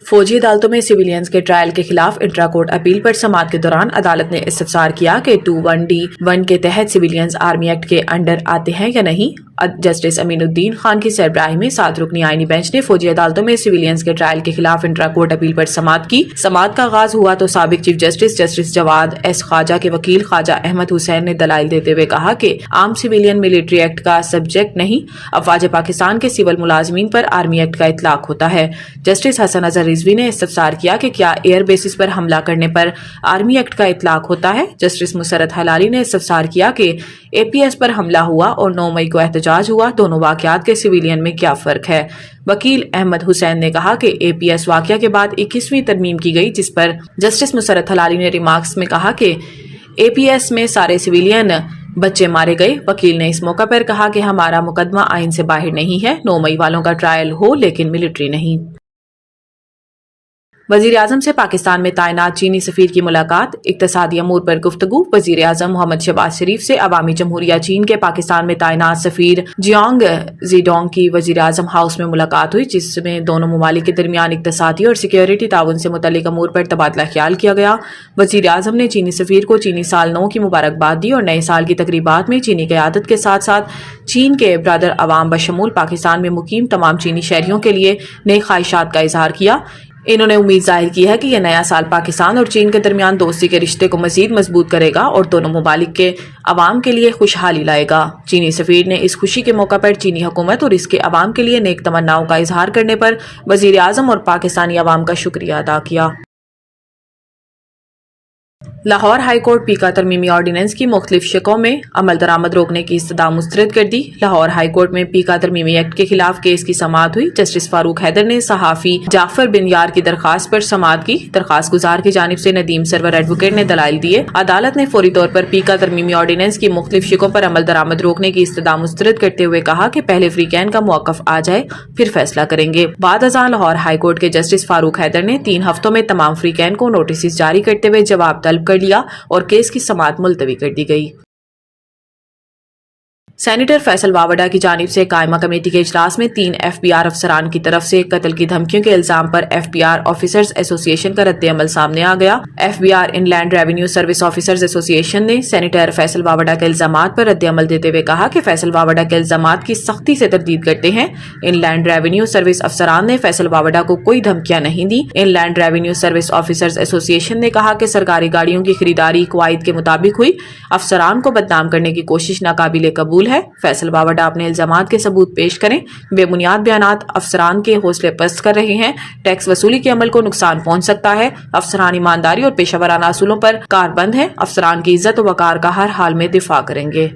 फौजी अदालतों में सिविलियंस के ट्रायल के खिलाफ इंट्रा कोर्ट अपील पर समाअत के दौरान अदालत ने इस्तफसार किया कि 21D1 के तहत सिविलियंस आर्मी एक्ट के अंडर आते हैं या नहीं। जस्टिस अमीनुद्दीन खान की सरबराही में 7 रुकनी आईनी बेंच ने फौजी अदालतों में सिविलियंस के ट्रायल के खिलाफ इंट्रा कोर्ट अपील पर समाअत की। समाअत का आगाज हुआ तो साबिक chief justice Jawad S Khawaja के वकील ख्वाजा अहमद हुसैन ने दलाइल देते हुए कहा कि आम सिविलियन मिलिट्री एक्ट का सब्जेक्ट नहीं, अफवाज पाकिस्तान के सिविल मुलाजमीन पर आर्मी एक्ट का इतलाक होता है। जस्टिस हसन अजहर रिजवी ने इस्तफसार किया कि क्या एयर बेसिस पर हमला करने पर आर्मी एक्ट का इतलाक होता है। जस्टिस मुसरत हलाली ने इस्तफसार किया कि APS पर हमला हुआ और 9 मई को एहतजाज हुआ, दोनों वाकयात के सिविलियन में क्या फर्क है। वकील अहमद हुसैन ने कहा कि APS वाकया के बाद 21वीं तरमीम की गई, जिस पर जस्टिस मुसरत हलाली ने रिमार्क्स में कहा कि APS में सारे सिविलियन बच्चे मारे गए। वकील ने इस मौका पर कहा कि हमारा मुकदमा आइन से बाहर नहीं है, 9 मई वालों का ट्रायल हो लेकिन मिलिट्री नहीं। वजीर-ए-आज़म से पाकिस्तान में तैनात चीनी सफीर की मुलाकात, इक्तसादी अमूर पर गुफ्तगू। वजीर-ए-आज़म मोहम्मद शहबाज शरीफ से अवामी जमहूरिया चीन के पाकिस्तान में तैनात सफीर जियांग जीडोंग की वजीर-ए-आज़म हाउस में मुलाकात हुई, जिसमें दोनों ममालिक के दरमियान इक्तसादी और सिक्योरिटी ताउन से मुतल्लिक अमूर पर तबादला ख्याल किया गया। वजीर-ए-आज़म ने चीनी सफीर को चीनी साल 9 की मुबारकबाद दी और नए साल की तकरीबात में चीनी क़यादत के साथ साथ चीन के ब्रादर अवाम बशमूल पाकिस्तान में मुकीम तमाम चीनी शहरियों के लिए नई ख्वाहिशात का इजहार किया। इन्होंने उम्मीद जाहिर की है कि यह नया साल पाकिस्तान और चीन के दरमियान दोस्ती के रिश्ते को मजीद मजबूत करेगा और दोनों ममालिक के अवाम के लिए खुशहाली लाएगा। चीनी सफीर ने इस खुशी के मौका पर चीनी हुकूमत और इसके अवाम के लिए नेक तमन्नाओं का इजहार करने पर वजीर आज़म और पाकिस्तानी अवाम का शुक्रिया अदा किया। लाहौर हाई कोर्ट पीका तरमीमी ऑर्डिनेंस की मुख्तलिफ शिकों में अमल दरामद रोकने की इस्तदा मुस्तरद कर दी। लाहौर हाई कोर्ट में पीका तरमीमी एक्ट के खिलाफ केस की समाअत हुई। जस्टिस फारूक हैदर ने सहाफ़ी जाफर बिन यार की दरखास्त पर समाअत की। दरखास्त गुजार की जानिब से नदीम सरवर एडवोकेट ने दलाइल दिए। अदालत ने फौरी तौर पर पीका तरमीमी ऑर्डिनेंस की मुख्तलिफ शिकों पर अमल दरामद रोकने की इस्तदा मुस्तरद करते हुए कहा कि पहले फ्रीकैन का मौक़िफ़ आ जाए फिर फैसला करेंगे। बाद अज़ां लाहौर हाई कोर्ट के जस्टिस फारूक हैदर ने 3 हफ्तों में तमाम फ्रीकैन को नोटिस जारी करते हुए जवाब तलब कर लिया और केस की समाअत मुलतवी कर दी गई। सेनेटर फैसल वावड़ा की जानिब से कायमा कमेटी के इजलास में 3 FBR अफसरान की तरफ से कत्ल की धमकियों के इल्जाम पर FBR ऑफिसर्स एसोसिएशन का रद्द-ए-अमल सामने आ गया। FBR inland revenue service officers association ने सेनेटर फैसल वावड़ा के इल्जामात पर रद्द-ए-अमल देते हुए कहा कि फैसल वावड़ा के इल्जामात की सख्ती से तरदीद करते हैं। इनलैंड रेवेन्यू सर्विस अफसरान ने फैसल वावड़ा को कोई धमकियां नहीं दी। Inland revenue service officers association ने कहा कि सरकारी गाड़ियों की खरीदारी कवायद के मुताबिक हुई। अफसरान को बदनाम करने की कोशिश नाकाबिले कबूल है। फैसल वावड़ा अपने इल्जामात के सबूत पेश करें। बेबुनियाद बयानात अफसरान के हौसले पस्त कर रहे हैं। टैक्स वसूली के अमल को नुकसान पहुंच सकता है। अफसरान ईमानदारी और पेशा वराना असूलों पर कारबंद है। अफसरान की इज्जत और वकार का हर हाल में दिफा करेंगे।